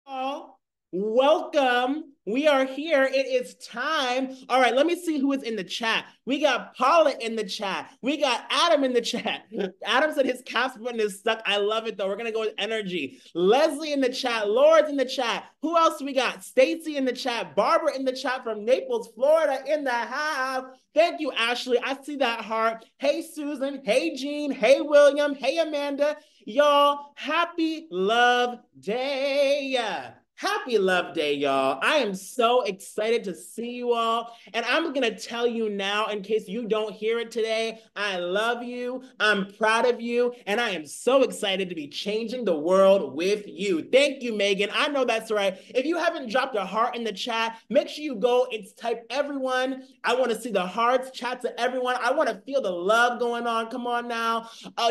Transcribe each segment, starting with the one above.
All. Welcome. We are here. It is time. All right, let me see who is in the chat. We got Paula in the chat. We got Adam in the chat. Adam said his caption button is stuck. I love it though. We're gonna go with energy. Leslie in the chat. Laura's in the chat. Who else we got? Stacy in the chat. Barbara in the chat from Naples, Florida in the house. Thank you, Ashley. I see that heart. Hey, Susan. Hey, Jean. Hey, William. Hey, Amanda. Y'all, happy love day. Happy love day, y'all. I am so excited to see you all. And I'm going to tell you now, in case you don't hear it today, I love you. I'm proud of you. And I am so excited to be changing the world with you. Thank you, Megan. I know that's right. If you haven't dropped a heart in the chat, make sure you go and type everyone. I want to see the hearts, chat to everyone. I want to feel the love going on. Come on now.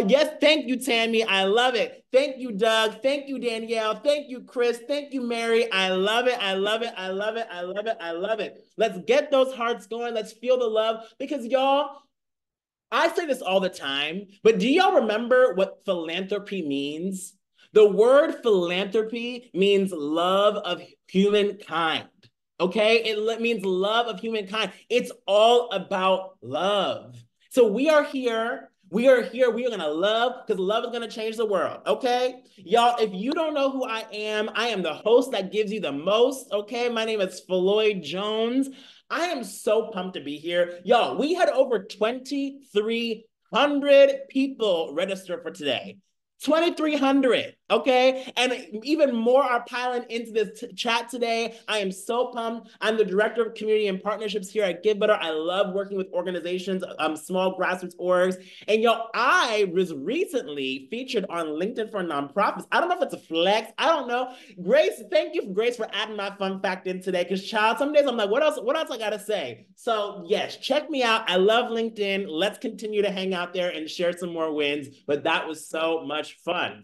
Yes, thank you, Tammy. I love it. Thank you, Doug. Thank you, Danielle. Thank you, Chris. Thank you, Mary. I love it. I love it. I love it. I love it. I love it. Let's get those hearts going. Let's feel the love because y'all, I say this all the time, but do y'all remember what philanthropy means? The word philanthropy means love of humankind. Okay, it means love of humankind. It's all about love. So we are here. We are here. We are going to love because love is going to change the world. Okay, y'all, if you don't know who I am the host that gives you the most. Okay, my name is Floyd Jones. I am so pumped to be here. Y'all, we had over 2,300 people register for today. 2,300, okay? And even more are piling into this chat today. I am so pumped. I'm the Director of Community and Partnerships here at Give Better. I love working with organizations, small grassroots orgs. And y'all, I was recently featured on LinkedIn for nonprofits. I don't know if it's a flex. I don't know. Grace, thank you, Grace, for adding my fun fact in today. Because child, some days I'm like, what else I gotta say? So yes, check me out. I love LinkedIn. Let's continue to hang out there and share some more wins. But that was so much fun.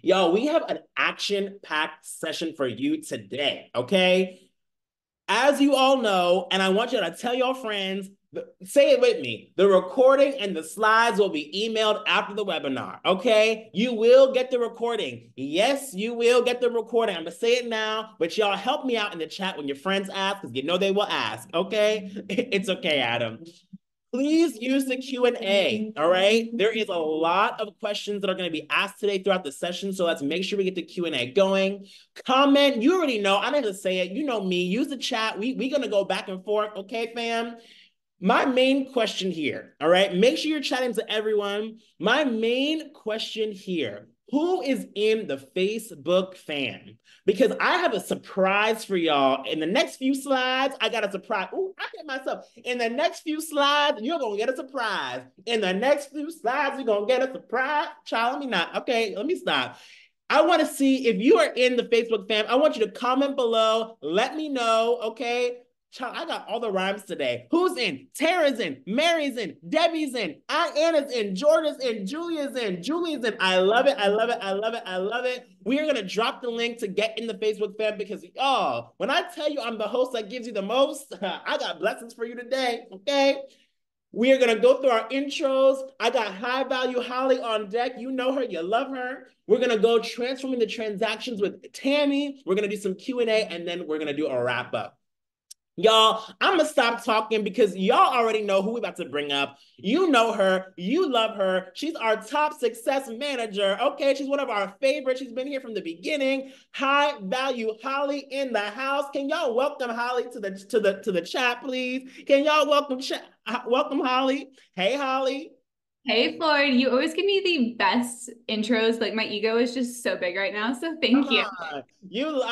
Yo, we have an action-packed session for you today, okay? As you all know, and I want you to tell your friends, say it with me, the recording and the slides will be emailed after the webinar, okay? You will get the recording. Yes, you will get the recording. I'm gonna say it now, but y'all help me out in the chat when your friends ask, because you know they will ask, okay? It's okay, Adam. Please use the Q&A, all right? There is a lot of questions that are going to be asked today throughout the session, so let's make sure we get the Q&A going. Comment, you already know, I don't have to say it, you know me, use the chat. We're going to go back and forth, okay, fam? My main question here, all right? Make sure you're chatting to everyone. My main question here, who is in the Facebook fam? Because I have a surprise for y'all. In the next few slides, I got a surprise. Ooh, I hit myself. In the next few slides, you're going to get a surprise. In the next few slides, you're going to get a surprise. Child, let me not. Okay, let me stop. I want to see if you are in the Facebook fam. I want you to comment below. Let me know, okay? Child, I got all the rhymes today. Who's in? Tara's in, Mary's in, Debbie's in, Aunt Anna's in, Jordan's in, Julia's in, Julie's in. I love it. I love it. I love it. I love it. We are going to drop the link to get in the Facebook fam because, oh, when I tell you I'm the host that gives you the most, I got blessings for you today, okay? We are going to go through our intros. I got high value Holly on deck. You know her. You love her. We're going to go transforming the transactions with Tammy. We're going to do some Q&A, and then we're going to do a wrap up. Y'all, I'm going to stop talking because y'all already know who we're about to bring up. You know her. You love her. She's our top success manager. Okay, she's one of our favorites. She's been here from the beginning. High value Holly in the house. Can y'all welcome Holly to the chat, please? Can y'all welcome Holly? Hey, Holly. Hey Floyd, you always give me the best intros. Like my ego is just so big right now. So Come thank you. on.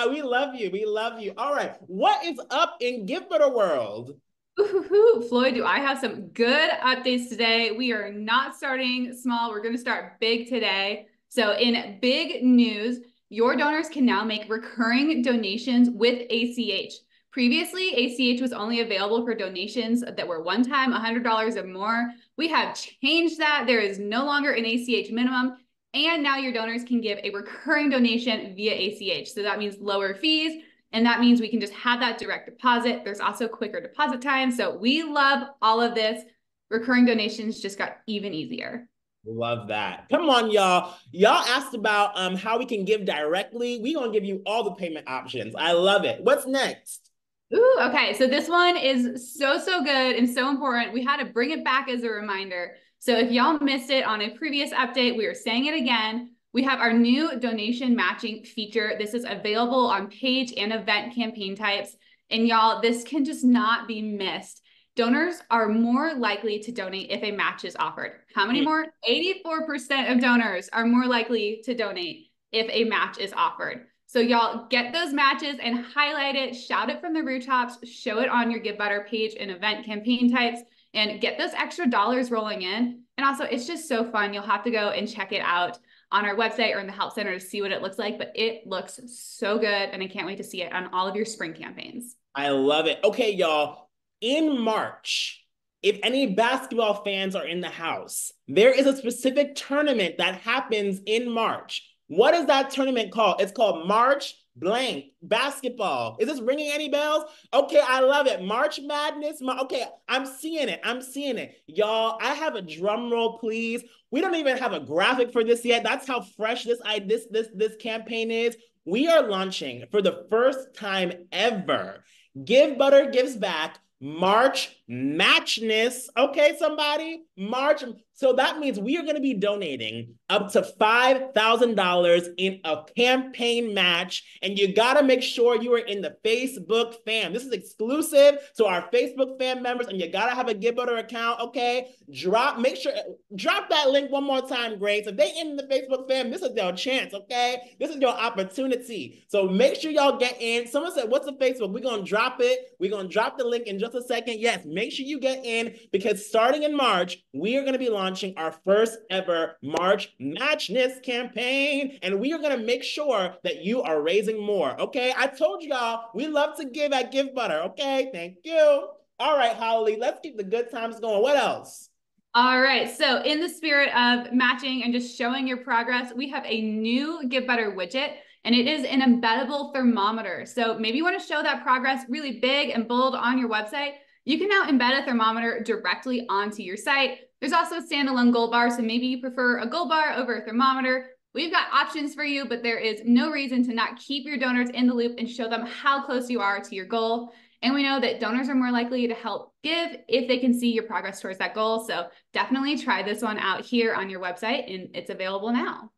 We love you. We love you. All right. What is up in Give Better World? Floyd, do I have some good updates today? We are not starting small. We're going to start big today. So in big news, your donors can now make recurring donations with ACH. Previously, ACH was only available for donations that were one time $100 or more. We have changed that. There is no longer an ACH minimum. And now your donors can give a recurring donation via ACH. So that means lower fees. And that means we can just have that direct deposit. There's also quicker deposit time. So we love all of this. Recurring donations just got even easier. Love that. Come on, y'all. Y'all asked about how we can give directly. We're gonna give you all the payment options. I love it. What's next? Ooh, okay. So this one is so, so good and so important. We had to bring it back as a reminder. So if y'all missed it on a previous update, we are saying it again. We have our new donation matching feature. This is available on page and event campaign types. And y'all, this can just not be missed. Donors are more likely to donate if a match is offered. How many more? 84% of donors are more likely to donate if a match is offered. So y'all get those matches and highlight it, shout it from the rooftops, show it on your Give Butter page and event campaign types, and get those extra dollars rolling in. And also, it's just so fun. You'll have to go and check it out on our website or in the help center to see what it looks like, but it looks so good, and I can't wait to see it on all of your spring campaigns. I love it. Okay, y'all. In March, if any basketball fans are in the house, there is a specific tournament that happens in March. What is that tournament called? It's called March blank basketball. Is this ringing any bells? Okay, I love it. March Madness. Okay, I'm seeing it. I'm seeing it. Y'all, I have a drum roll, please. We don't even have a graphic for this yet. That's how fresh this campaign is. We are launching for the first time ever Give Butter Gives Back March Matchness. Okay, somebody? March. So that means we are going to be donating up to $5,000 in a campaign match. And you got to make sure you are in the Facebook fam. This is exclusive to our Facebook fam members. And you got to have a Give Butter account. Okay. Drop that link one more time, Grace. If they in the Facebook fam, this is your chance. Okay. This is your opportunity. So make sure y'all get in. Someone said, what's the Facebook? We're going to drop it. We're going to drop the link in just a second. Yes, make sure you get in because starting in March, we are going to be launching our first ever March Matchness campaign. And we are going to make sure that you are raising more. Okay. I told y'all we love to give at Give Butter. Okay. Thank you. All right, Holly, let's keep the good times going. What else? All right, so in the spirit of matching and just showing your progress, we have a new Give Butter widget, and it is an embeddable thermometer. So maybe you want to show that progress really big and bold on your website. You can now embed a thermometer directly onto your site. There's also a standalone gold bar, so maybe you prefer a gold bar over a thermometer. We've got options for you, but there is no reason to not keep your donors in the loop and show them how close you are to your goal. And we know that donors are more likely to help give if they can see your progress towards that goal. So definitely try this one out here on your website, and it's available now.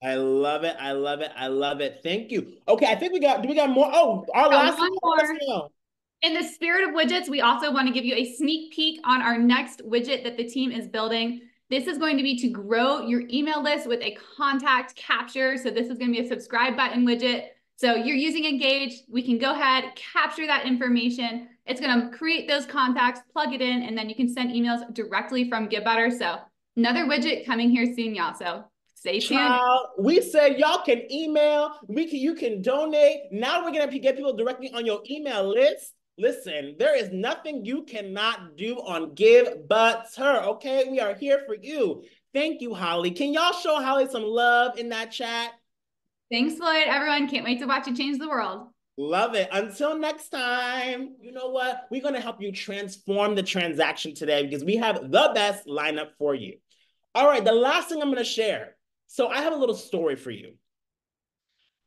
I love it. I love it. I love it. Thank you. Okay, I think do we got more? Oh, our Got last one more. one. In the spirit of widgets, we also want to give you a sneak peek on our next widget that the team is building. This is going to be to grow your email list with a contact capture. So this is going to be a subscribe button widget. So you're using Engage, we can go ahead, capture that information. It's going to create those contacts, plug it in, and then you can send emails directly from GiveButter. So another widget coming here soon, y'all. So stay tuned. Child, we said y'all can email, you can donate. Now we're gonna get people directly on your email list. Listen, there is nothing you cannot do on Give Butter. Okay, we are here for you. Thank you, Holly. Can y'all show Holly some love in that chat? Thanks, Floyd. Everyone, can't wait to watch you change the world. Love it. Until next time, you know what? We're going to help you transform the transaction today because we have the best lineup for you. All right, the last thing I'm going to share. So I have a little story for you.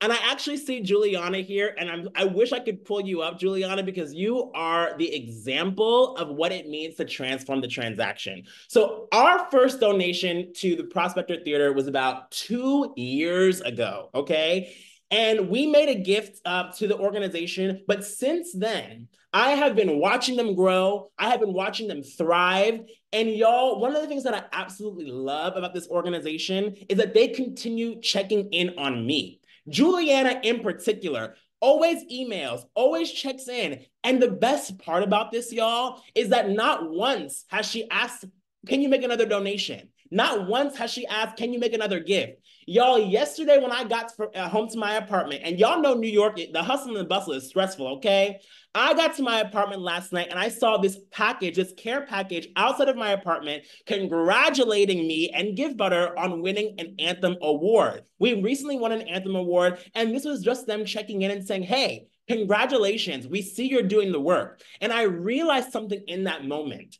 And I actually see Juliana here, and I wish I could pull you up, Juliana, because you are the example of what it means to transform the transaction. So our first donation to the Prospector Theater was about 2 years ago, okay? And we made a gift to the organization, but since then, I have been watching them grow. I have been watching them thrive. And y'all, one of the things that I absolutely love about this organization is that they continue checking in on me. Juliana in particular always emails, always checks in. And the best part about this, y'all, is that not once has she asked, can you make another donation? Not once has she asked, can you make another gift? Y'all, yesterday when I got home to my apartment, and y'all know New York, the hustle and the bustle is stressful, okay? I got to my apartment last night and I saw this package, this care package outside of my apartment, congratulating me and Give Butter on winning an Anthem Award. We recently won an Anthem Award, and this was just them checking in and saying, hey, congratulations, we see you're doing the work. And I realized something in that moment.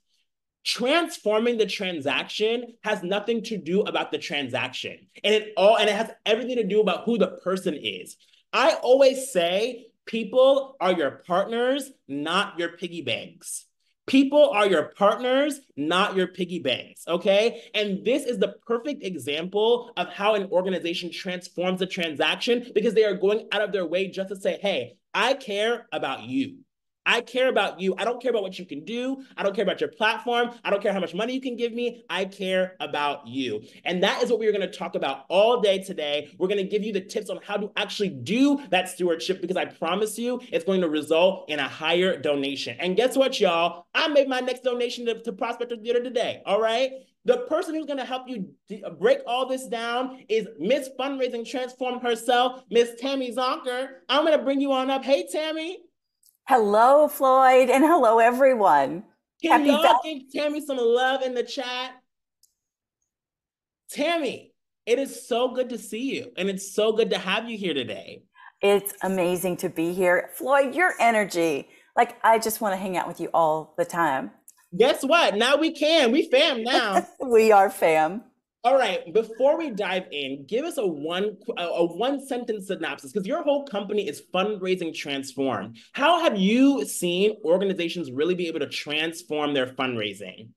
Transforming the transaction has nothing to do about the transaction. And it has everything to do about who the person is. I always say people are your partners, not your piggy banks. People are your partners, not your piggy banks, okay? And this is the perfect example of how an organization transforms a transaction because they are going out of their way just to say, hey, I care about you. I care about you. I don't care about what you can do. I don't care about your platform. I don't care how much money you can give me. I care about you. And that is what we're going to talk about all day today. We're going to give you the tips on how to actually do that stewardship because I promise you it's going to result in a higher donation. And guess what, y'all? I made my next donation to Prospector Theater today. All right. The person who's going to help you break all this down is Miss Fundraising Transform herself, Miss Tammy Zonker. I'm going to bring you on up. Hey, Tammy. Hello, Floyd, and hello, everyone. Can y'all give Tammy some love in the chat? Tammy, it is so good to see you, and it's so good to have you here today. It's amazing to be here. Floyd, your energy, like I just want to hang out with you all the time. Guess what? Now we can. We fam now. We are fam. All right, before we dive in, give us a one sentence synopsis because your whole company is Fundraising Transform. How have you seen organizations really be able to transform their fundraising?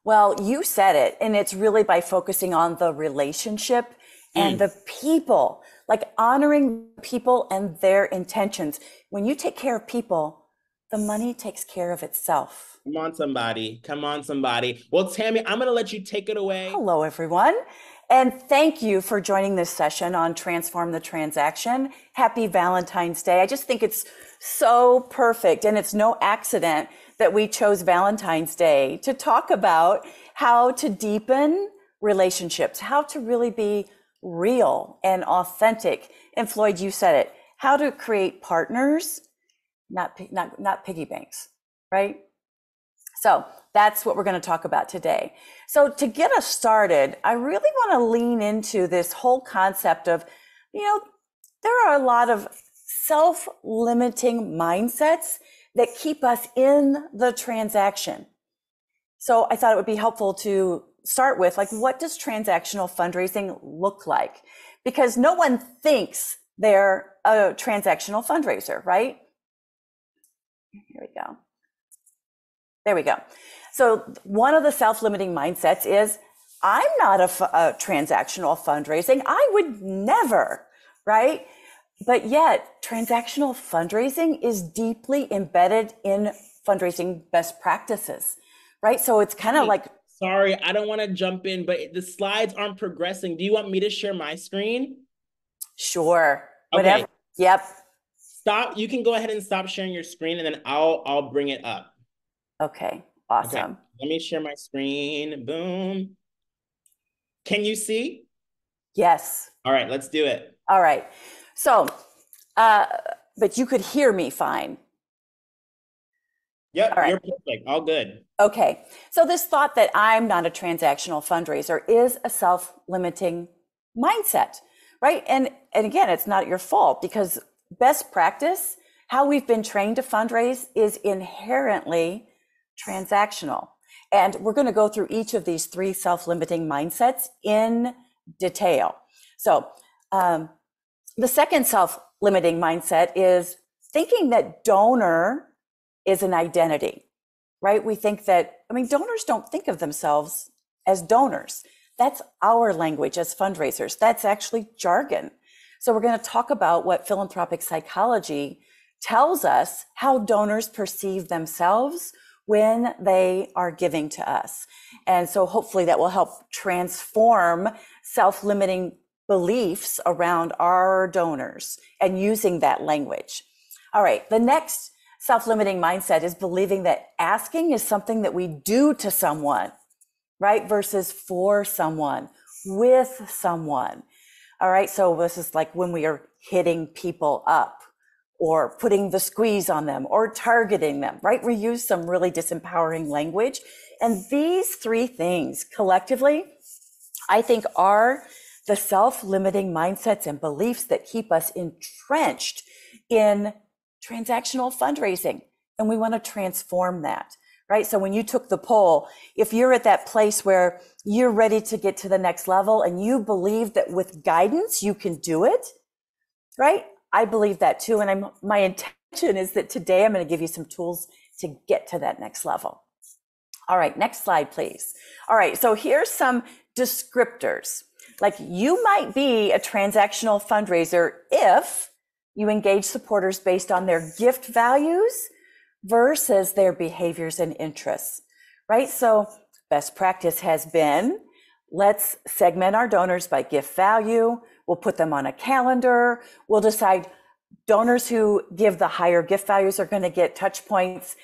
Well, you said it, and it's really by focusing on the relationship and the people, like honoring people and their intentions. When you take care of people, the money takes care of itself. Come on, somebody. Come on, somebody. Well, Tammy, I'm going to let you take it away. Hello, everyone. And thank you for joining this session on Transform the Transaction. Happy Valentine's Day. I just think it's so perfect, and it's no accident that we chose Valentine's Day to talk about how to deepen relationships, how to really be real and authentic. And Floyd, you said it, how to create partners, not piggy banks, right? So that's what we're going to talk about today. So to get us started, I really want to lean into this whole concept of, there are a lot of self-limiting mindsets that keep us in the transaction. So I thought it would be helpful to start with, like, what does transactional fundraising look like? Because no one thinks they're a transactional fundraiser, right? Here we go. There we go. So one of the self-limiting mindsets is, I'm not a transactional fundraising. I would never, right? But yet transactional fundraising is deeply embedded in fundraising best practices, right? So it's kind of like... Sorry, I don't want to jump in, but the slides aren't progressing. Do you want me to share my screen? Sure. Okay. Whatever. Yep. Stop. You can go ahead and stop sharing your screen and then I'll bring it up. Okay. Awesome. Okay. Let me share my screen. Boom. Can you see? Yes. All right, let's do it. All right. So, but you could hear me fine. Yep, right. You're perfect. All good. Okay. So this thought that I'm not a transactional fundraiser is a self-limiting mindset, right? And again, it's not your fault because best practice, how we've been trained to fundraise, is inherently transactional. And we're going to go through each of these three self-limiting mindsets in detail. So the second self-limiting mindset is thinking that donor is an identity, right? We think that, donors don't think of themselves as donors. That's our language as fundraisers. That's actually jargon. So we're going to talk about what philanthropic psychology tells us how donors perceive themselves when they are giving to us. And so hopefully that will help transform self-limiting beliefs around our donors and using that language. All right, the next self-limiting mindset is believing that asking is something that we do to someone, right? Versus for someone, with someone. All right, so this is like when we are hitting people up or putting the squeeze on them or targeting them, right? We use some really disempowering language. And these three things collectively, I think, are the self-limiting mindsets and beliefs that keep us entrenched in transactional fundraising. And we want to transform that, right? So when you took the poll, if you're at that place where you're ready to get to the next level and you believe that with guidance, you can do it, right? I believe that too. And my intention is that today I'm going to give you some tools to get to that next level. All right, next slide, please. All right, so here's some descriptors. Like, you might be a transactional fundraiser if you engage supporters based on their gift values versus their behaviors and interests, right? So best practice has been, let's segment our donors by gift value. We'll put them on a calendar. We'll decide donors who give the higher gift values are going to get touch points,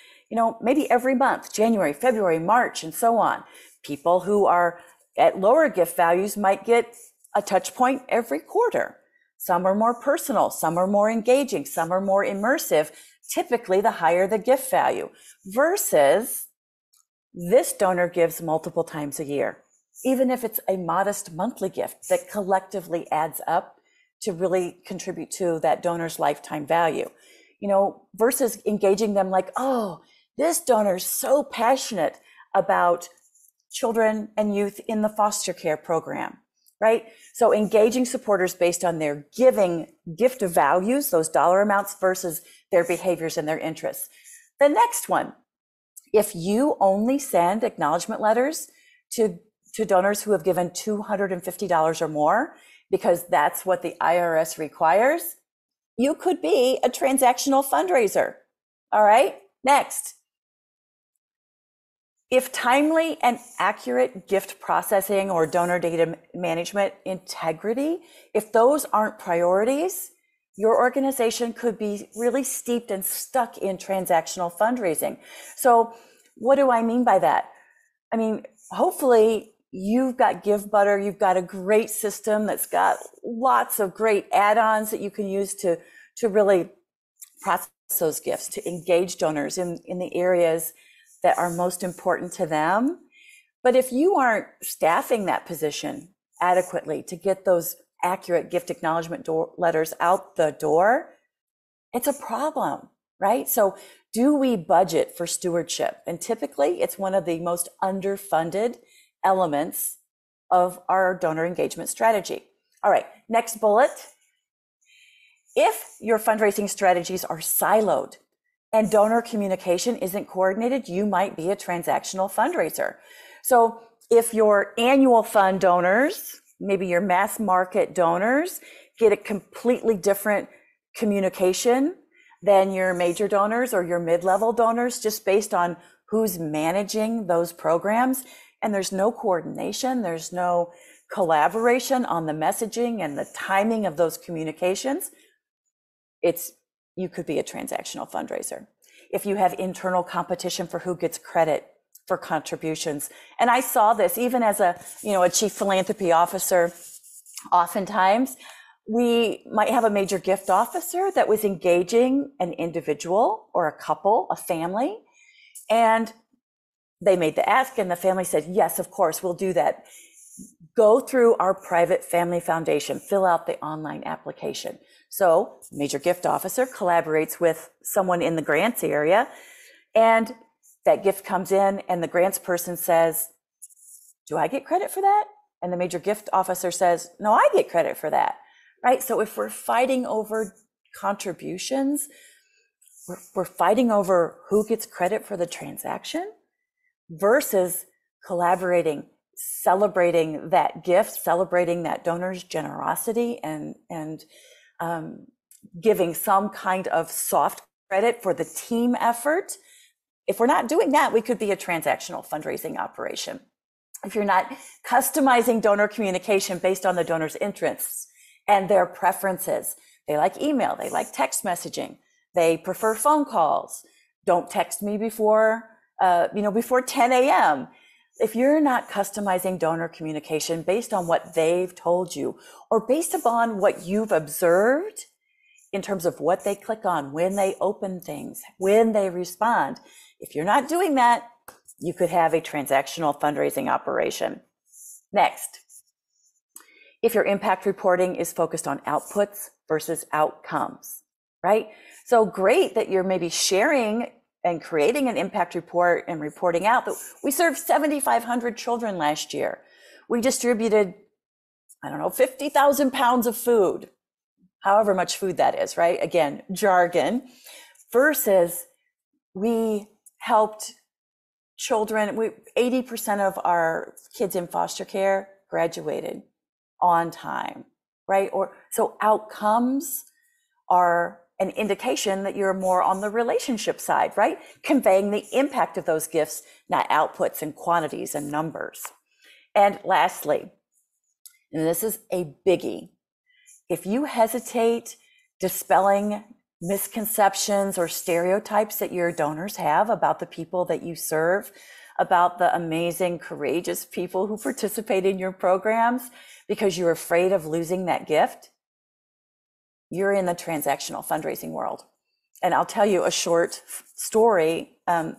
maybe every month, January, February, March, and so on. People who are at lower gift values might get a touch point every quarter. Some are more personal, some are more engaging, some are more immersive, typically the higher the gift value, versus this donor gives multiple times a year, even if it's a modest monthly gift that collectively adds up to really contribute to that donor's lifetime value, versus engaging them like, oh, this donor's so passionate about children and youth in the foster care program, right? So engaging supporters based on their gift values, those dollar amounts, versus their behaviors and their interests. The next one, if you only send acknowledgement letters to donors who have given $250 or more, because that's what the IRS requires, you could be a transactional fundraiser. All right, next. If timely and accurate gift processing or donor data management integrity, if those aren't priorities, your organization could be really steeped and stuck in transactional fundraising. So what do I mean by that? I mean, hopefully you've got GiveButter, you've got a great system that's got lots of great add-ons that you can use to really process those gifts, to engage donors in the areas that are most important to them. But if you aren't staffing that position adequately to get those accurate gift acknowledgement letters out the door, it's a problem, right? So do we budget for stewardship? And typically it's one of the most underfunded elements of our donor engagement strategy. All right, next bullet. If your fundraising strategies are siloed and donor communication isn't coordinated, you might be a transactional fundraiser. So if your annual fund donors, maybe your mass market donors, get a completely different communication than your major donors or your mid-level donors, just based on who's managing those programs, and there's no coordination, there's no collaboration on the messaging and the timing of those communications, you could be a transactional fundraiser. If you have internal competition for who gets credit for contributions. And I saw this even as a chief philanthropy officer. Oftentimes we might have a major gift officer that was engaging an individual or a couple, a family, and they made the ask and the family said, yes, of course, we'll do that. Go through our private family foundation, fill out the online application. So major gift officer collaborates with someone in the grants area, and that gift comes in and the grants person says, do I get credit for that? And the major gift officer says, no, I get credit for that, right? So if we're fighting over contributions, we're fighting over who gets credit for the transaction versus collaborating, celebrating that gift, celebrating that donor's generosity, and giving some kind of soft credit for the team effort. If we're not doing that, we could be a transactional fundraising operation. If you're not customizing donor communication based on the donor's interests and their preferences, they like email, they like text messaging, they prefer phone calls. Don't text me before 10 a.m. If you're not customizing donor communication based on what they've told you or based upon what you've observed in terms of what they click on, when they open things, when they respond, if you're not doing that, you could have a transactional fundraising operation. Next, if your impact reporting is focused on outputs versus outcomes, right? So great that you're maybe sharing and creating an impact report and reporting out that we served 7,500 children last year. We distributed, 50,000 pounds of food, however much food that is, right? Again, jargon, versus we helped children, 80% of our kids in foster care graduated on time, right? Or so outcomes are an indication that you're more on the relationship side, right? Conveying the impact of those gifts, not outputs and quantities and numbers. And lastly, and this is a biggie, if you hesitate dispelling misconceptions or stereotypes that your donors have about the people that you serve, about the amazing, courageous people who participate in your programs because you're afraid of losing that gift, you're in the transactional fundraising world. And I'll tell you a short story.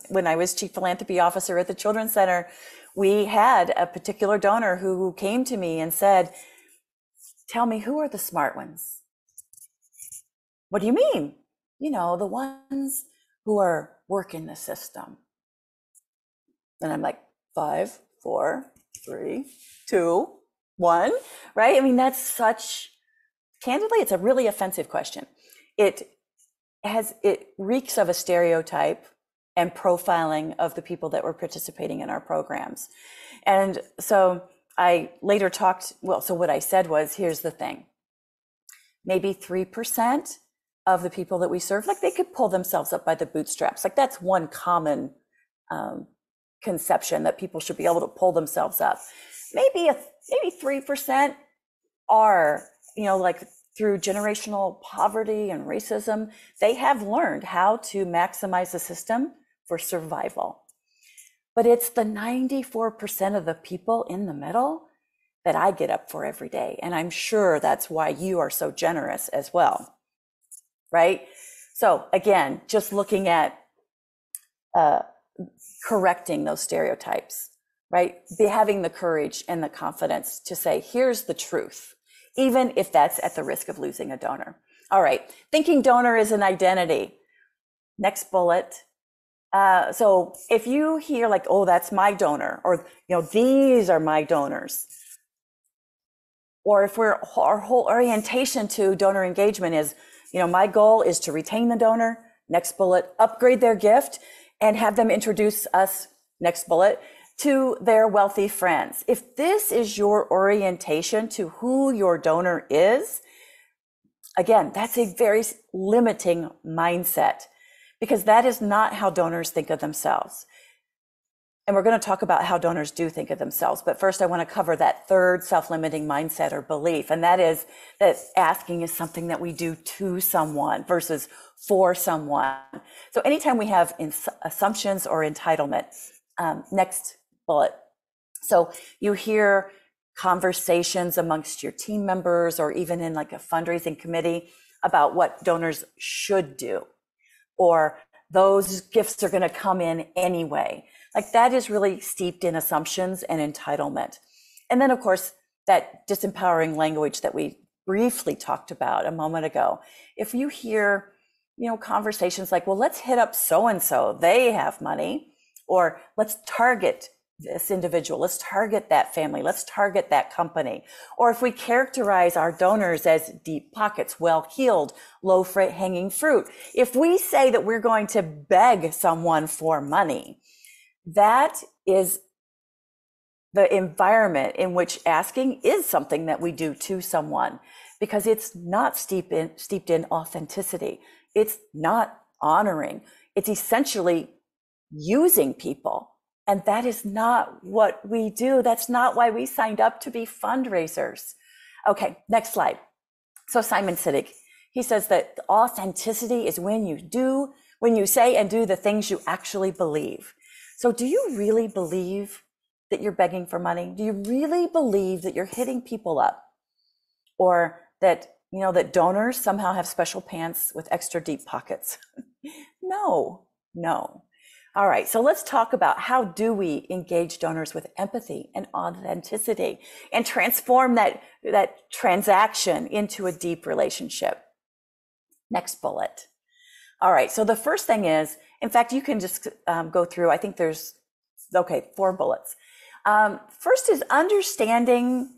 When I was Chief Philanthropy Officer at the Children's Center, we had a particular donor who came to me and said, "Tell me, who are the smart ones?" "What do you mean?" The ones who are working the system. And I'm like, 5, 4, 3, 2, 1, right? I mean, that's candidly, it's a really offensive question. It reeks of a stereotype and profiling of the people that were participating in our programs. And so I later so what I said was, here's the thing. Maybe 3% of the people that we serve, like, they could pull themselves up by the bootstraps. Like, that's one common conception, that people should be able to pull themselves up. Maybe 3% are, like, through generational poverty and racism, they have learned how to maximize the system for survival. But it's the 94% of the people in the middle that I get up for every day. And I'm sure that's why you are so generous as well, right? So again, just looking at correcting those stereotypes, right? Having the courage and the confidence to say, here's the truth, even if that's at the risk of losing a donor. All right, thinking donor is an identity. Next bullet. So if you hear like, oh, that's my donor, or, these are my donors, or if our whole orientation to donor engagement is, my goal is to retain the donor, next bullet, upgrade their gift and have them introduce us, next bullet, to their wealthy friends. If this is your orientation to who your donor is, again, that's a very limiting mindset, because that is not how donors think of themselves. And we're going to talk about how donors do think of themselves. But first, I want to cover that third self-limiting mindset or belief. And that is that asking is something that we do to someone versus for someone. So anytime we have assumptions or entitlement, next bullet. So you hear conversations amongst your team members, or even in like a fundraising committee, about what donors should do, or those gifts are going to come in anyway. Like, that is really steeped in assumptions and entitlement. And then, of course, that disempowering language that we briefly talked about a moment ago. If you hear, conversations like, well, let's hit up so-and-so, they have money, or let's target this individual, let's target that family, let's target that company. Or if we characterize our donors as deep pockets, well-heeled, low-hanging fruit, if we say that we're going to beg someone for money, that is the environment in which asking is something that we do to someone, because it's not steeped in authenticity. It's not honoring. It's essentially using people. And that is not what we do. That's not why we signed up to be fundraisers. Okay, next slide. So Simon Sinek, he says that authenticity is when you say and do the things you actually believe. So do you really believe that you're begging for money? Do you really believe that you're hitting people up? Or that, that donors somehow have special pants with extra deep pockets? No. All right, so let's talk about how do we engage donors with empathy and authenticity and transform that transaction into a deep relationship. Next bullet. All right, so the first thing is, In fact, you can just go through, I think there's, 4 bullets. First is understanding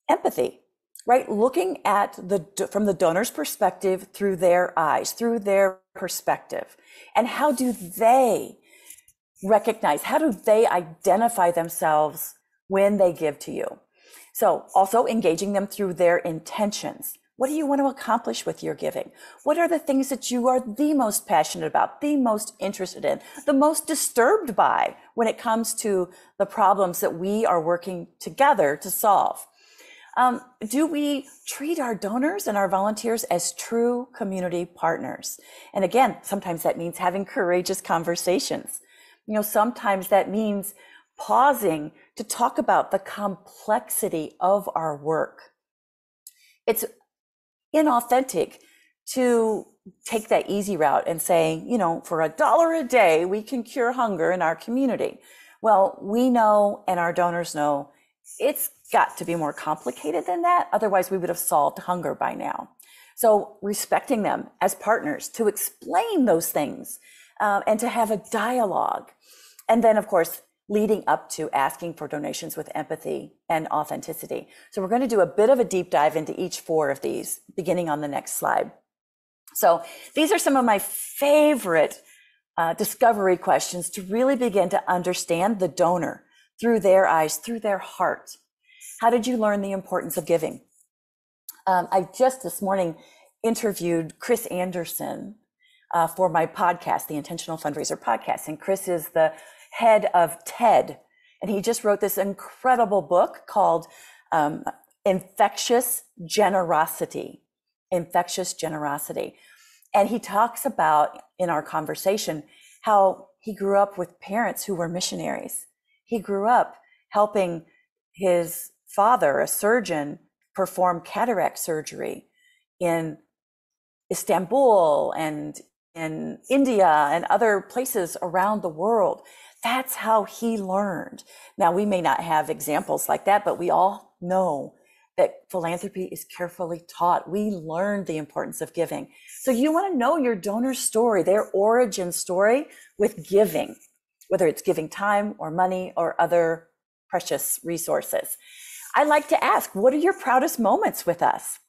empathy, right? Looking at from the donor's perspective through their eyes, through their perspective. And how do they recognize, how do they identify themselves when they give to you? So also engaging them through their intentions. What do you want to accomplish with your giving? What are the things that you are the most passionate about, the most interested in, the most disturbed by when it comes to the problems that we are working together to solve? Do we treat our donors and our volunteers as true community partners? And again, sometimes that means having courageous conversations. Sometimes that means pausing to talk about the complexity of our work. It's inauthentic to take that easy route and say, for $1 a day, we can cure hunger in our community. Well, we know, and our donors know, it's got to be more complicated than that. Otherwise, we would have solved hunger by now. So respecting them as partners to explain those things and to have a dialogue. And then, of course, leading up to asking for donations with empathy and authenticity. So we're going to do a bit of a deep dive into each 4 of these, beginning on the next slide. So these are some of my favorite discovery questions to really begin to understand the donor through their eyes, through their heart. How did you learn the importance of giving? I just this morning interviewed Chris Anderson for my podcast, the Intentional Fundraiser podcast. And Chris is the head of TED. And he just wrote this incredible book called Infectious Generosity. Infectious Generosity. And he talks about, in our conversation, how he grew up with parents who were missionaries. He grew up helping his father, a surgeon, perform cataract surgery in Istanbul and in India and other places around the world. That's how he learned. Now, we may not have examples like that, but we all know that philanthropy is carefully taught. We learned the importance of giving. So you want to know your donor's story, their origin story with giving, whether it's giving time or money or other precious resources. I like to ask, what are your proudest moments with us?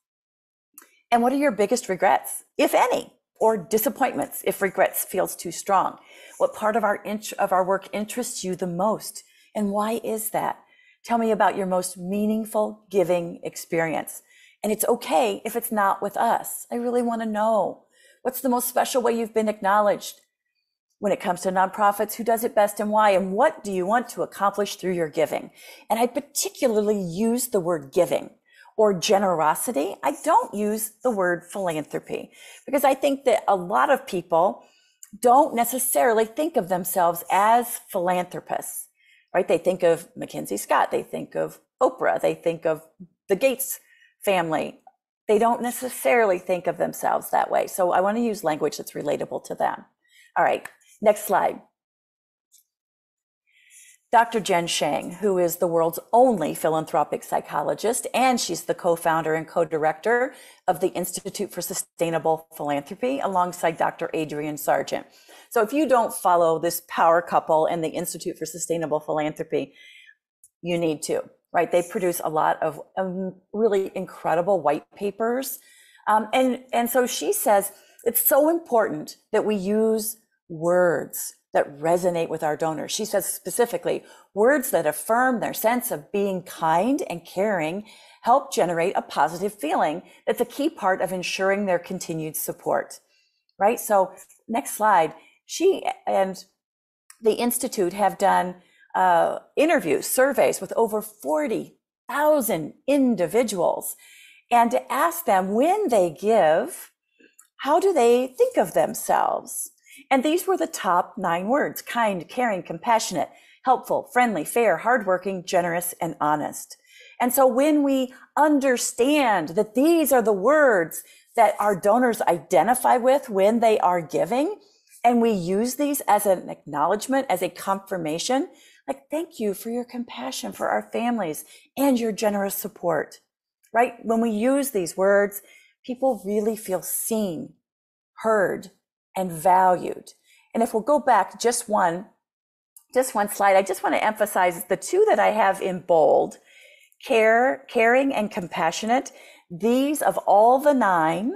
And what are your biggest regrets, if any, or disappointments if regrets feels too strong? What part of our work interests you the most? And why is that? Tell me about your most meaningful giving experience. And it's okay if it's not with us. I really want to know. What's the most special way you've been acknowledged when it comes to nonprofits? Who does it best and why? And what do you want to accomplish through your giving? And I particularly use the word giving or generosity. I don't use the word philanthropy because I think that a lot of people don't necessarily think of themselves as philanthropists, right? They think of Mackenzie Scott, they think of Oprah, they think of the Gates family. They don't necessarily think of themselves that way. So I want to use language that's relatable to them. All right, next slide. Dr. Jen Shang, who is the world's only philanthropic psychologist, and she's the co-founder and co-director of the Institute for Sustainable Philanthropy alongside Dr. Adrian Sargent. So if you don't follow this power couple and the Institute for Sustainable Philanthropy, you need to, right? They produce a lot of really incredible white papers. And so she says, it's so important that we use words that resonate with our donors. She says specifically, words that affirm their sense of being kind and caring help generate a positive feeling that's a key part of ensuring their continued support, right? So next slide. She and the Institute have done interviews, surveys with over 40,000 individuals, and to ask them when they give, how do they think of themselves? And these were the top 9 words: kind, caring, compassionate, helpful, friendly, fair, hardworking, generous, and honest. And so when we understand that these are the words that our donors identify with when they are giving, and we use these as an acknowledgement, as a confirmation, like, thank you for your compassion for our families and your generous support, right? When we use these words, people really feel seen, heard, and valued. And if we'll go back just one slide, I just want to emphasize the two that I have in bold: caring and compassionate. These, of all the 9,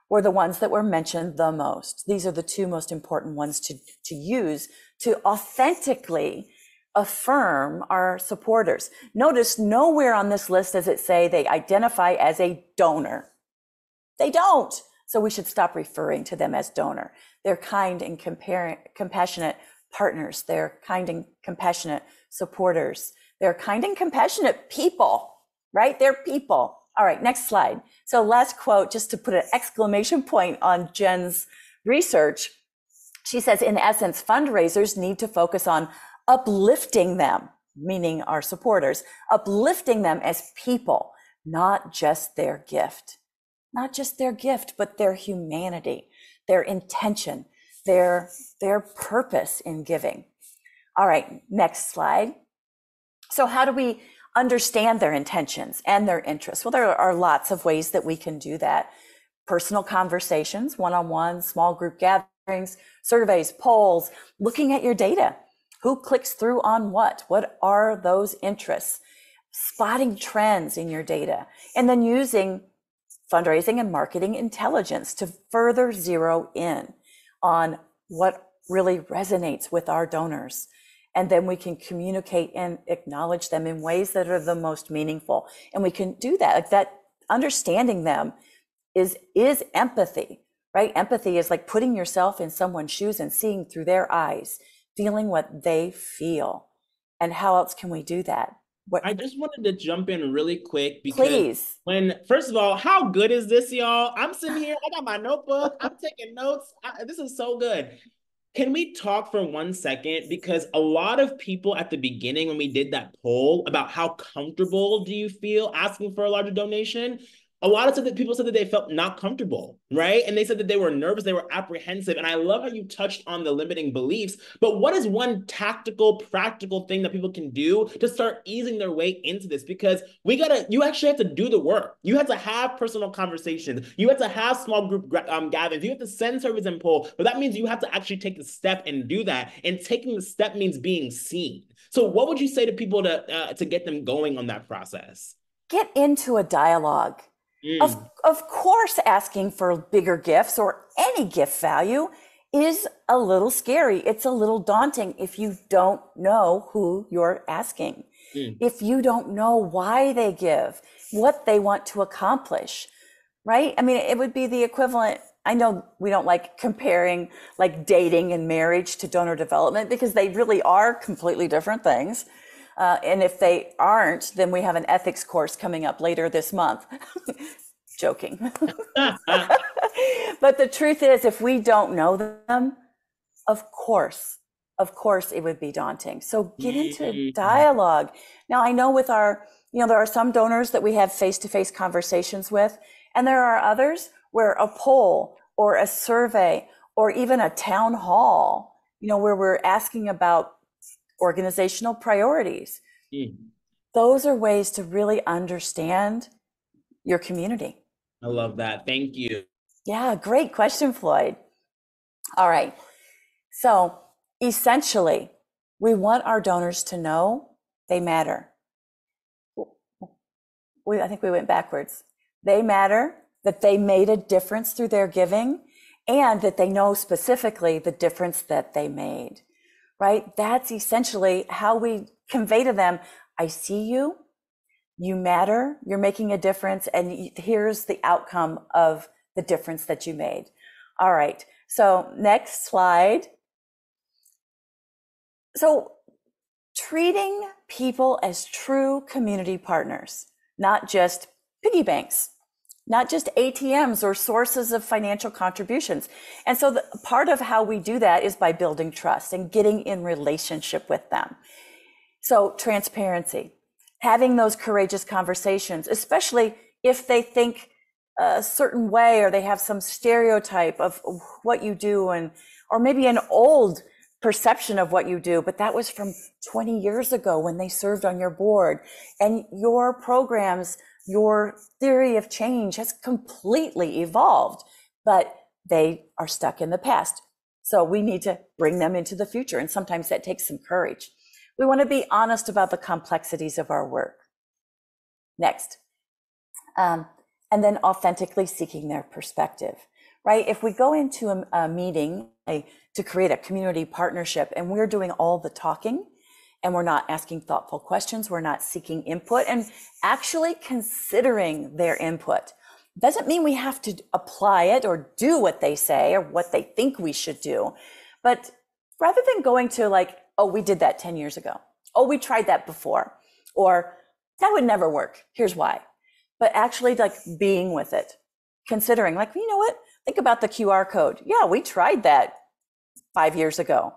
were the ones that were mentioned the most. These are the 2 most important ones to use to authentically affirm our supporters. Notice nowhere on this list does it say they identify as a donor. They don't. So we should stop referring to them as donor. They're kind and compassionate partners. They're kind and compassionate supporters. They're kind and compassionate people, right? They're people. All right, next slide. So last quote, just to put an exclamation point on Jen's research. She says, in essence, fundraisers need to focus on uplifting them, meaning our supporters, uplifting them as people, not just their gift. Not just their gift, but their humanity, their intention, their purpose in giving. All right, next slide. So how do we understand their intentions and their interests? Well, there are lots of ways that we can do that. Personal conversations, one-on-one, small group gatherings, surveys, polls, looking at your data. Who clicks through on what? What are those interests? Spotting trends in your data, and then using fundraising and marketing intelligence to further zero in on what really resonates with our donors. And then we can communicate and acknowledge them in ways that are the most meaningful. And we can do that. Like that, understanding them is empathy, right? Empathy is like putting yourself in someone's shoes and seeing through their eyes, feeling what they feel. And how else can we do that? I just wanted to jump in really quick because Please. first of all, how good is this, y'all? I'm sitting here, I got my notebook, I'm taking notes. This is so good. Can we talk for 1 second? Because a lot of people at the beginning, when we did that poll about how comfortable do you feel asking for a larger donation, a lot of people said that they felt not comfortable, right? And they said that they were nervous, they were apprehensive. And I love how you touched on the limiting beliefs. But what is one tactical, practical thing that people can do to start easing their way into this? Because you actually have to do the work. You have to have personal conversations. You have to have small group gatherings. You have to send surveys and poll. But that means you have to actually take the step and do that. And taking the step means being seen. So what would you say to people to get them going on that process? Get into a dialogue. Of course, asking for bigger gifts or any gift value is a little scary. It's a little daunting if you don't know who you're asking, if you don't know why they give, what they want to accomplish, right? I mean, it would be the equivalent. I know we don't like comparing like dating and marriage to donor development because they really are completely different things. And if they aren't, then we have an ethics course coming up later this month. Joking. But the truth is, if we don't know them, of course, it would be daunting. So get into dialogue. Now, I know with there are some donors that we have face-to-face conversations with, and there are others where a poll or a survey or even a town hall, where we're asking about organizational priorities. Those are ways to really understand your community. I love that. Thank you. Yeah, great question, Floyd. All right. So essentially, we want our donors to know they matter. I think we went backwards. They matter, that they made a difference through their giving, and that they know specifically the difference that they made, right? That's essentially how we convey to them, I see you, you matter, you're making a difference, and here's the outcome of the difference that you made. All right, so next slide. So treating people as true community partners, not just piggy banks, not just ATMs or sources of financial contributions. And so part of how we do that is by building trust and getting in relationship with them. So transparency, having those courageous conversations, especially if they think a certain way or they have some stereotype of what you do, or maybe an old perception of what you do, but that was from 20 years ago when they served on your board, and your programs, your theory of change has completely evolved, but they are stuck in the past. So we need to bring them into the future. And sometimes that takes some courage. We want to be honest about the complexities of our work. Next. And then authentically seeking their perspective, right? If we go into a meeting to create a community partnership and we're doing all the talking and we're not asking thoughtful questions, we're not seeking input and actually considering their input, doesn't mean we have to apply it or do what they say or what they think we should do. But rather than going to like, oh, we did that 10 years ago. Oh, we tried that before. Or that would never work. Here's why. But actually like being with it, considering like, you know what? Think about the QR code. Yeah, we tried that 5 years ago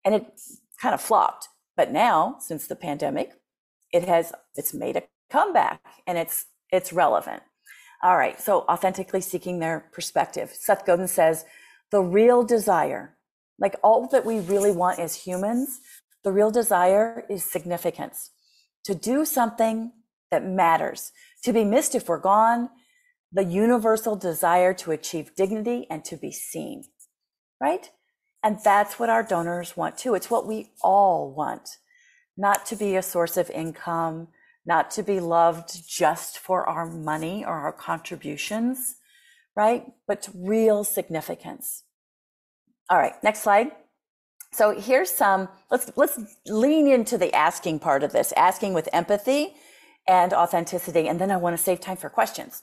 and it kind of flopped. But now, since the pandemic, it's made a comeback and it's relevant. All right, so authentically seeking their perspective. Seth Godin says, the real desire, like all that we really want as humans, the real desire is significance. To do something that matters, to be missed if we're gone, the universal desire to achieve dignity and to be seen, right? And that's what our donors want too. It's what we all want, not to be a source of income, not to be loved just for our money or our contributions, right? But real significance. All right, next slide. So here's some, let's lean into the asking part of this, asking with empathy and authenticity. And then I want to save time for questions.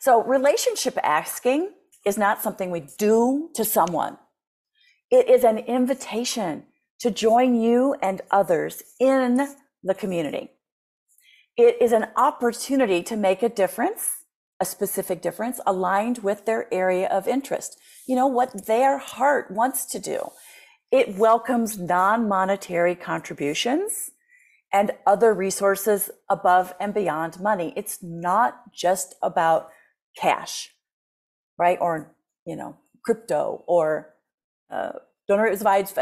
So relationship asking is not something we do to someone. It is an invitation to join you and others in the community. It is an opportunity to make a difference, a specific difference aligned with their area of interest. You know, what their heart wants to do. It welcomes non-monetary contributions and other resources above and beyond money. It's not just about cash, right? Or, you know, crypto or donor advised,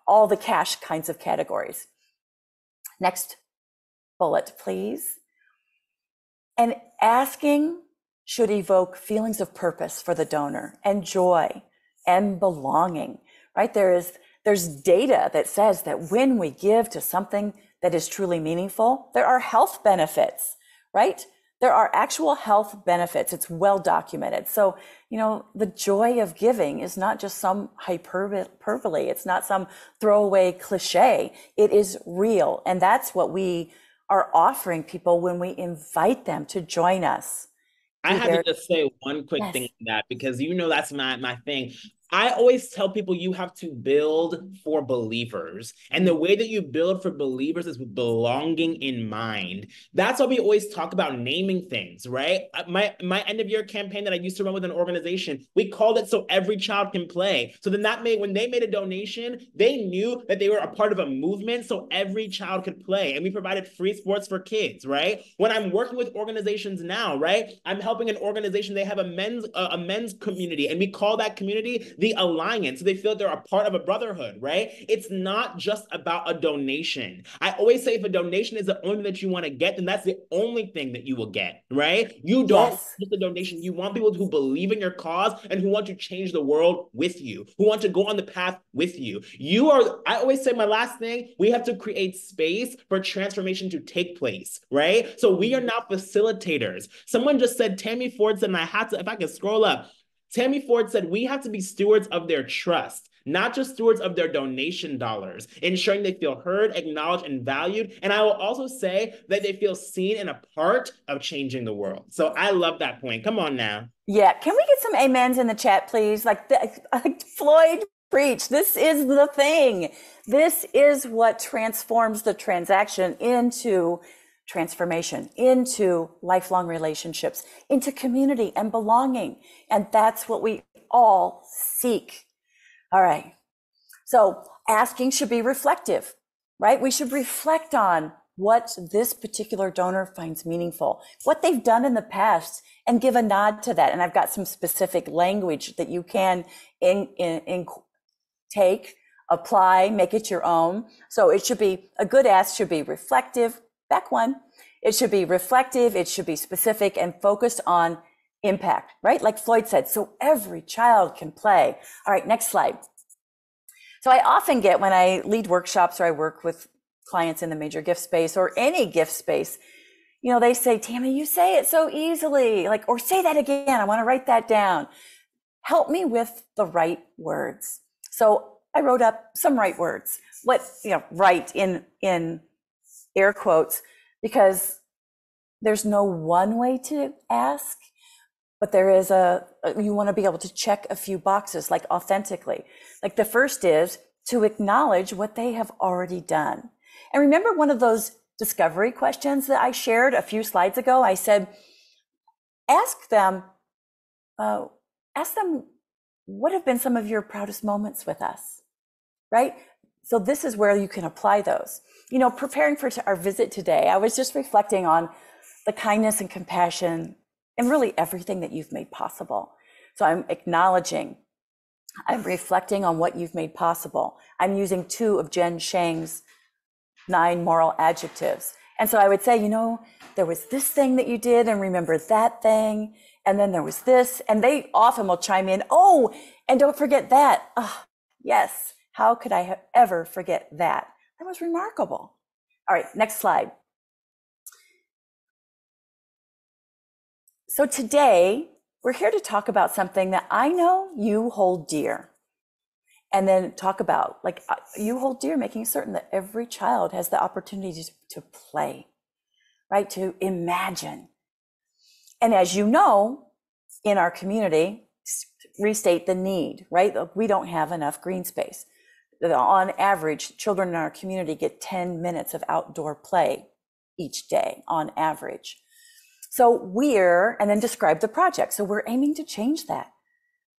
all the cash kinds of categories. Next bullet, please. And asking should evoke feelings of purpose for the donor and joy and belonging, right? There's data that says that when we give to something that is truly meaningful, there are health benefits, right? There are actual health benefits. It's well documented. So, you know, the joy of giving is not just some hyperbole. It's not some throwaway cliche. It is real. And that's what we are offering people when we invite them to join us. I had to just say one quick thing on that, because you know that's my thing. I always tell people you have to build for believers. And the way that you build for believers is with belonging in mind. That's why we always talk about naming things, right? My end of year campaign that I used to run with an organization, we called it So Every Child Can Play. So then when they made a donation, they knew that they were a part of a movement so every child could play. And we provided free sports for kids, right? When I'm working with organizations now, right? I'm helping an organization, they have a men's community, and we call that community the Alliance. So they feel they're a part of a brotherhood, right? It's not just about a donation. I always say if a donation is the only thing that you want to get, then that's the only thing that you will get, right? You don't just a donation. You want people who believe in your cause and who want to change the world with you, who want to go on the path with you. I always say my last thing, we have to create space for transformation to take place, right? So we are now facilitators. Someone just said, Tammy Ford said, and I had to, if I can scroll up, Tammy Ford said, we have to be stewards of their trust, not just stewards of their donation dollars, ensuring they feel heard, acknowledged, and valued. And I will also say that they feel seen and a part of changing the world. So I love that point. Come on now. Yeah. Can we get some amens in the chat, please? Like Floyd preached, this is the thing. This is what transforms the transaction into transformation, into lifelong relationships, into community and belonging. And that's what we all seek. All right. So asking should be reflective, right? We should reflect on what this particular donor finds meaningful, what they've done in the past, and give a nod to that. And I've got some specific language that you can take, apply, make it your own. So it should be, a good ask should be reflective. Back one. It should be reflective. It should be specific and focused on impact, right? Like Floyd said, so every child can play. All right, next slide. So I often get, when I lead workshops or I work with clients in the major gift space or any gift space, you know, they say, Tammy, you say it so easily, like, or say that again. I want to write that down. Help me with the right words. So I wrote up some right words. What, you know, right in air quotes, because there's no one way to ask, but there is you want to be able to check a few boxes, like authentically. Like the first is to acknowledge what they have already done. And remember one of those discovery questions that I shared a few slides ago? I said, ask them, what have been some of your proudest moments with us, right? So this is where you can apply those. You know, preparing for our visit today, I was just reflecting on the kindness and compassion and really everything that you've made possible. So I'm acknowledging, I'm reflecting on what you've made possible. I'm using 2 of Jen Shang's 9 moral adjectives. And so I would say, you know, there was this thing that you did, and remember that thing. And then there was this, and they often will chime in, oh, and don't forget that. Oh, yes, how could I ever forget that? That was remarkable. All right, next slide. So today, we're here to talk about something that I know you hold dear. And then talk about, like, you hold dear making certain that every child has the opportunity to play, right? To imagine. And as you know, in our community, restate the need, right? We don't have enough green space. On average, children in our community get 10 minutes of outdoor play each day on average. So and then describe the project. So we're aiming to change that.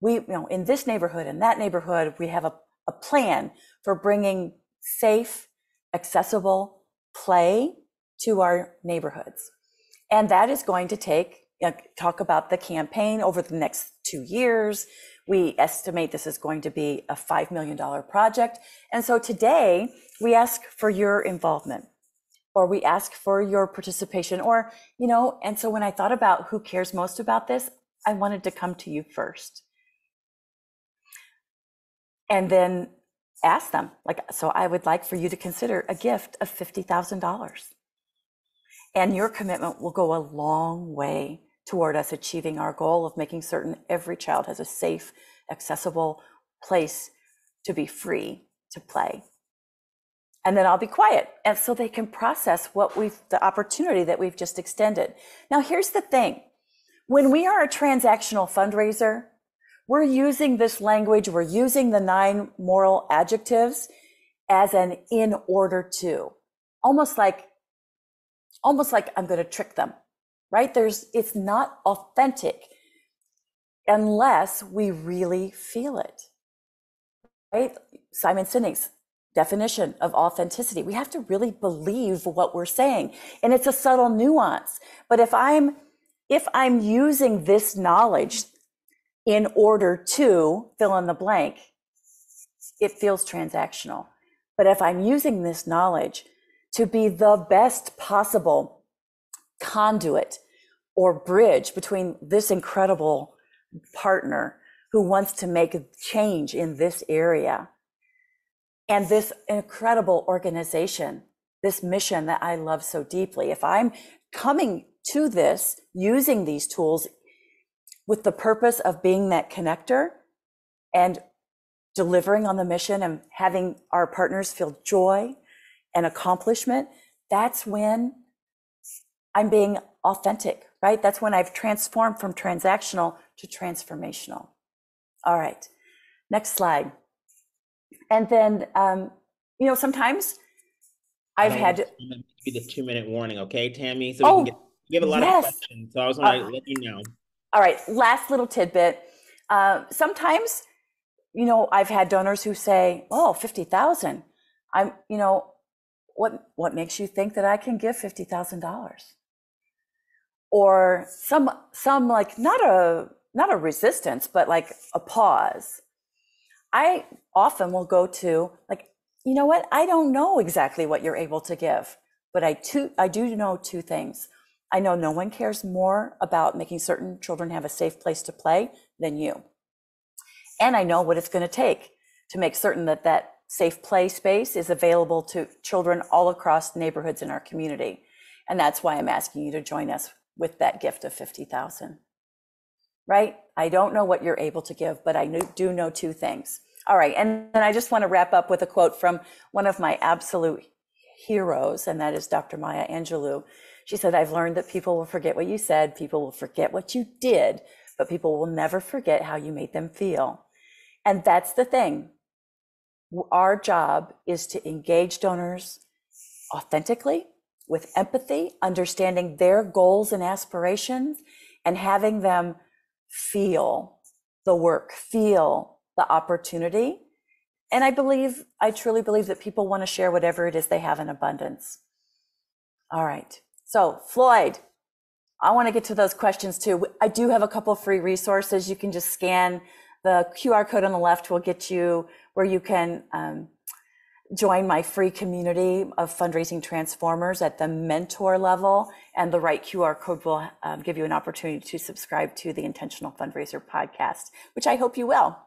We, you know, in this neighborhood, in that neighborhood, we have a plan for bringing safe, accessible play to our neighborhoods. And that is going to take, talk about the campaign over the next 2 years. We estimate this is going to be a $5 million project. And so today we ask for your involvement, or we ask for your participation, or, you know, and so when I thought about who cares most about this, I wanted to come to you first. And then ask them, like, so I would like for you to consider a gift of $50,000. And your commitment will go a long way toward us achieving our goal of making certain every child has a safe, accessible place to be free to play. And then I'll be quiet, and so they can process the opportunity that we've just extended. Now, here's the thing. When we are a transactional fundraiser, we're using this language, we're using the 9 moral adjectives as an in order to, almost like I'm going to trick them, right? It's not authentic unless we really feel it, right? Simon Sinek's definition of authenticity. We have to really believe what we're saying. And it's a subtle nuance. But if I'm using this knowledge in order to fill in the blank, it feels transactional. But if I'm using this knowledge to be the best possible conduit or bridge between this incredible partner who wants to make a change in this area and this incredible organization, this mission that I love so deeply, if I'm coming to this using these tools with the purpose of being that connector and delivering on the mission and having our partners feel joy and accomplishment, that's when I'm being authentic, right? That's when I've transformed from transactional to transformational. All right, next slide. And then, you know, sometimes I've had to be the 2-minute warning, okay, Tammy? So we have a lot of questions. So I was going to let you know. All right, last little tidbit. Sometimes, you know, I've had donors who say, "Oh, 50,000. You know, what makes you think that I can give $50,000?" Or some like not a resistance, but like a pause. I often will go to, like, you know what? I don't know exactly what you're able to give, but I do know 2 things. I know no one cares more about making certain children have a safe place to play than you. And I know what it's going to take to make certain that that safe play space is available to children all across neighborhoods in our community. And that's why I'm asking you to join us with that gift of $50,000. Right? I don't know what you're able to give, but I do know two things. All right. And then I just want to wrap up with a quote from one of my absolute heroes, and that is Dr. Maya Angelou. She said, I've learned that people will forget what you said, people will forget what you did, but people will never forget how you made them feel. And that's the thing. Our job is to engage donors authentically, with empathy, understanding their goals and aspirations, and having them feel the work, feel the opportunity. And I truly believe that people want to share whatever it is they have in abundance. All right. So Floyd, I want to get to those questions too. I do have a couple of free resources. You can just scan the QR code on the left will get you where you can join my free community of fundraising transformers at the mentor level, and the right QR code will give you an opportunity to subscribe to the Intentional Fundraiser podcast, which I hope you will.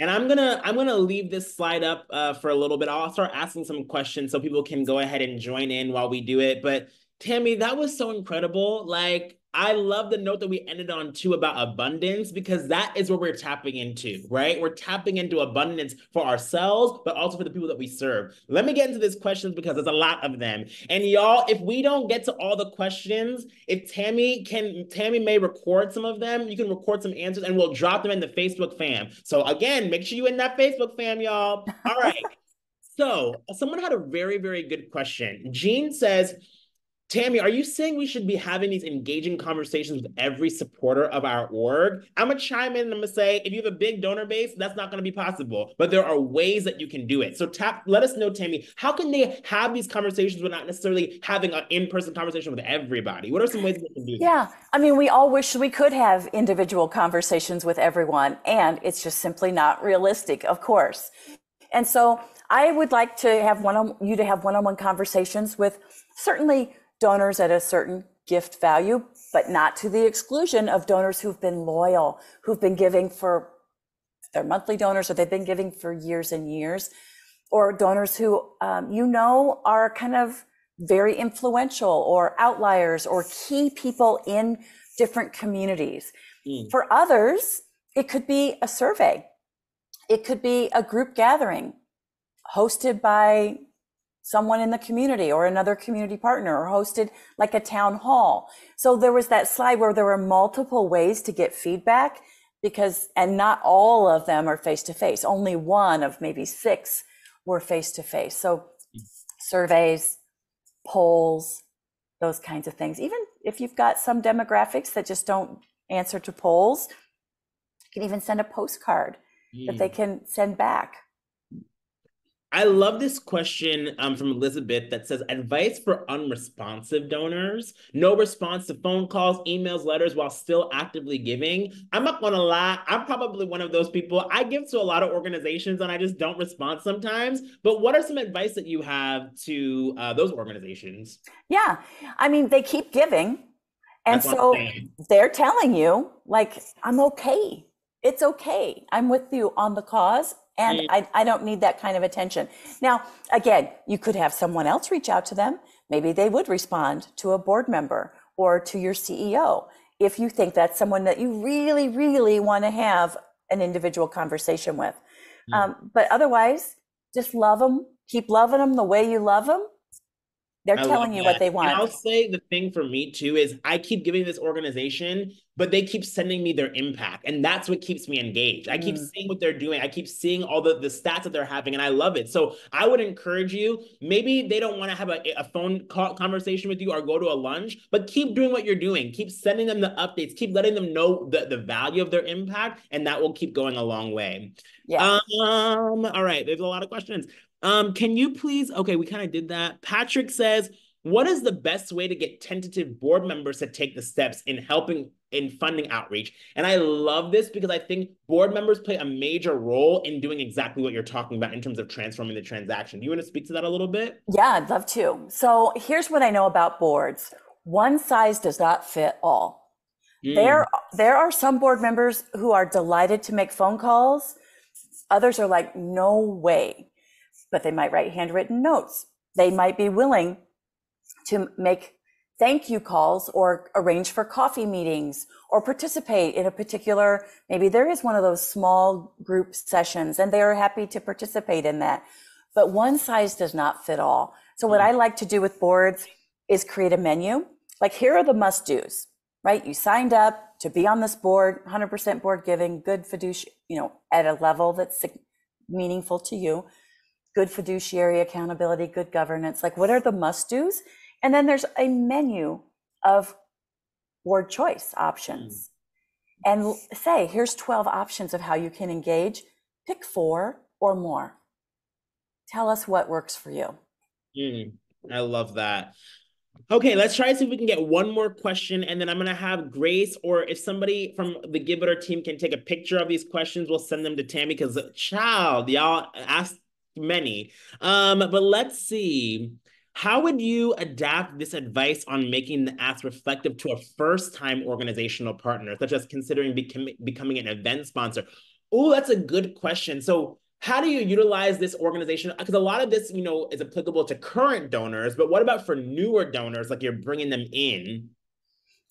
And I'm gonna leave this slide up for a little bit. I'll start asking some questions so people can go ahead and join in while we do it. But Tammy, that was so incredible. Like, I love the note that we ended on too about abundance, because that is where we're tapping into, right? We're tapping into abundance for ourselves, but also for the people that we serve. Let me get into these questions because there's a lot of them. And y'all, if we don't get to all the questions, if Tammy may record some of them, you can record some answers and we'll drop them in the Facebook fam. So again, make sure you in that Facebook fam, y'all. All right. So someone had a very, very good question. Jean says, Tammy, are you saying we should be having these engaging conversations with every supporter of our org? I'm going to chime in and I'm going to say, if you have a big donor base, that's not going to be possible, but there are ways that you can do it. So let us know, Tammy, how can they have these conversations without necessarily having an in-person conversation with everybody? What are some ways that they can do that? Yeah, I mean, we all wish we could have individual conversations with everyone, and it's just simply not realistic, of course. And so I would like to have one-on-one conversations with certainly donors at a certain gift value, but not to the exclusion of donors who've been loyal, who've been giving for their monthly donors, or they've been giving for years and years, or donors who, are kind of very influential or outliers or key people in different communities. For others, it could be a survey. It could be a group gathering hosted by someone in the community or another community partner, or hosted like a town hall. So there was that slide where there were multiple ways to get feedback, and not all of them are face-to-face. Only one of maybe 6 were face-to-face. So surveys, polls, those kinds of things. Even if you've got some demographics that just don't answer to polls, you can even send a postcard that they can send back. I love this question from Elizabeth that says, advice for unresponsive donors, no response to phone calls, emails, letters while still actively giving. I'm not gonna lie, I'm probably one of those people. I give to a lot of organizations and I just don't respond sometimes. But what are some advice that you have to those organizations? Yeah, I mean, they keep giving. And so they're telling you, like, I'm okay. It's okay. I'm with you on the cause. And I don't need that kind of attention. Now, again, you could have someone else reach out to them. Maybe they would respond to a board member or to your CEO if you think that's someone that you really, really want to have an individual conversation with. But otherwise, just love them. Keep loving them the way you love them. They're telling you what they want. And I'll say the thing for me too is I keep giving this organization, but they keep sending me their impact. And that's what keeps me engaged. I keep seeing what they're doing. I keep seeing all the stats that they're having, and I love it. So I would encourage you, maybe they don't want to have a phone call conversation with you or go to a lunch, but keep doing what you're doing. Keep sending them the updates. Keep letting them know the value of their impact, and that will keep going a long way. Yeah. All right, there's a lot of questions. Can you please, okay, we kind of did that. Patrick says, what is the best way to get tentative board members to take the steps in helping in funding outreach? And I love this because I think board members play a major role in doing exactly what you're talking about in terms of transforming the transaction. Do you want to speak to that a little bit? Yeah, I'd love to. So here's what I know about boards. One size does not fit all. There are some board members who are delighted to make phone calls. Others are like, no way. But they might write handwritten notes. They might be willing to make thank you calls or arrange for coffee meetings or participate in a particular, maybe there is one of those small group sessions and they are happy to participate in that. But one size does not fit all. So what I like to do with boards is create a menu. Like, here are the must-dos, right? You signed up to be on this board, 100% board giving, good fiduciary, at a level that's meaningful to you, good fiduciary accountability, good governance. Like, what are the must-dos? And then there's a menu of board choice options. And say, here's 12 options of how you can engage. Pick 4 or more. Tell us what works for you. I love that. Okay, let's try to see if we can get one more question, and then I'm going to have Grace, or if somebody from the Give It Or team can take a picture of these questions, we'll send them to Tammy, because child, y'all asked many. But let's see. How would you adapt this advice on making the ask reflective to a first-time organizational partner, such as considering becoming an event sponsor? Oh, that's a good question. So how do you utilize this organization? Because a lot of this, is applicable to current donors, but what about for newer donors, like you're bringing them in?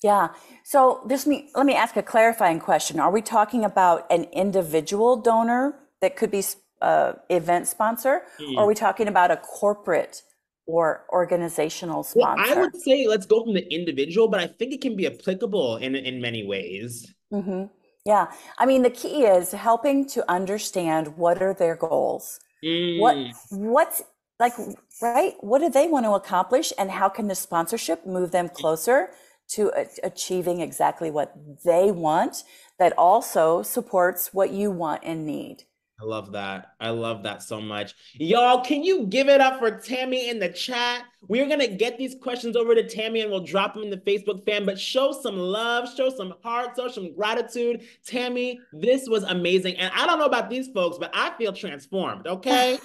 Yeah. So let me ask a clarifying question. Are we talking about an individual donor that could be event sponsor? Or are we talking about a corporate or organizational sponsor? Well, I would say let's go from the individual, but I think it can be applicable in many ways. Mm-hmm. Yeah. I mean, the key is helping to understand what are their goals. What's like, right? What do they want to accomplish, and how can the sponsorship move them closer to achieving exactly what they want, that also supports what you want and need? I love that. I love that so much. Y'all, can you give it up for Tammy in the chat? We're going to get these questions over to Tammy and we'll drop them in the Facebook fan, but show some love, show some heart, show some gratitude. Tammy, this was amazing. And I don't know about these folks, but I feel transformed, okay?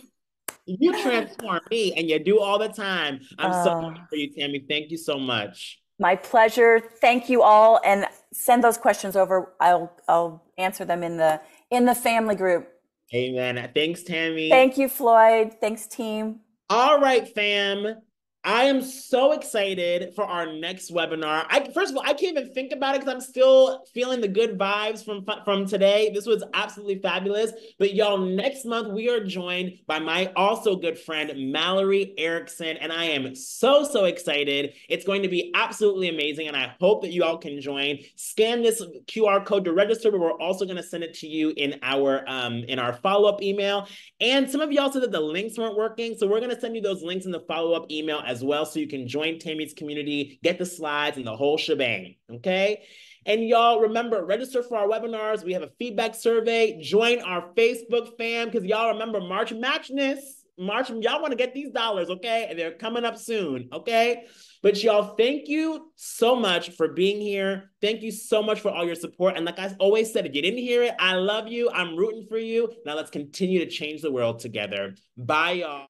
You transform me, and you do all the time. I'm so happy for you, Tammy. Thank you so much. My pleasure. Thank you all. And send those questions over. I'll answer them in the family group. Amen. Thanks, Tammy. Thank you, Floyd. Thanks, team. All right, fam. I am so excited for our next webinar. First of all, I can't even think about it because I'm still feeling the good vibes from today. This was absolutely fabulous. But y'all, next month, we are joined by my also good friend, Mallory Erickson. And I am so, so excited. It's going to be absolutely amazing. And I hope that you all can join. Scan this QR code to register, but we're also going to send it to you in our follow-up email. And some of y'all said that the links weren't working. So we're going to send you those links in the follow-up email as well, so you can join Tammy's community, get the slides and the whole shebang, okay? And y'all, remember, register for our webinars. We have a feedback survey. Join our Facebook fam, because y'all remember March Madness. Y'all want to get these dollars, okay? And they're coming up soon, okay? But y'all, thank you so much for being here. Thank you so much for all your support. And like I always said, if you didn't hear it, I love you. I'm rooting for you. Now let's continue to change the world together. Bye, y'all.